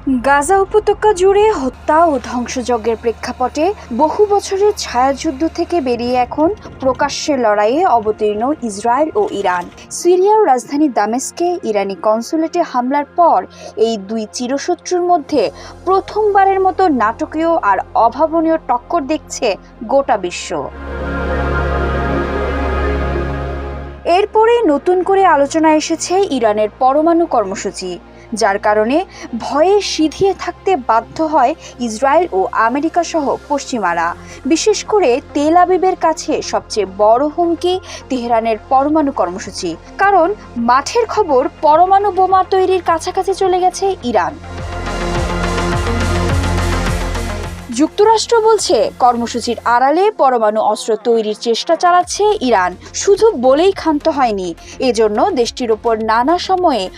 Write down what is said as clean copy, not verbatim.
গাজা উপত্যকা জুড়ে হত্যা ও ধ্বংসযজ্ঞের প্রেক্ষাপটে বহু বছরের ছায়াযুদ্ধ থেকে বেরিয়ে এখন প্রকাশ্যে লড়াইয়ে অবতীর্ণ ইসরায়েল ও ইরান। সিরিয়ার রাজধানী দামেস্কে ইরানি কনসুলেটে হামলার পর এই দুই চিরশত্রুর মধ্যে প্রথমবারের মতো নাটকীয় আর অভাবনীয় টক্কর দেখছে গোটা বিশ্ব। এরপরেই নতুন করে আলোচনায় এসেছে ইরানের পরমাণু কর্মসূচি, যার কারণে ভয়ে সিঁধিয়ে থাকতে বাধ্য হয় ইসরায়েল ও আমেরিকা সহ পশ্চিমারা। বিশেষ করে তেল আবিবের কাছে সবচেয়ে বড় হুমকি তেহরানের পরমাণু কর্মসূচি, কারণ মাঠের খবর পরমাণু বোমা তৈরির কাছাকাছি চলে গেছে ইরান। যুক্তরাষ্ট্র বলছে কর্মসূচির আড়ালে পরমাণু অস্ত্র তৈরির চেষ্টা চালাচ্ছে ইরান, শুধু বলেই ক্ষান্ত হয়নি। এজন্য দেশটির ওপর নানা সময়ে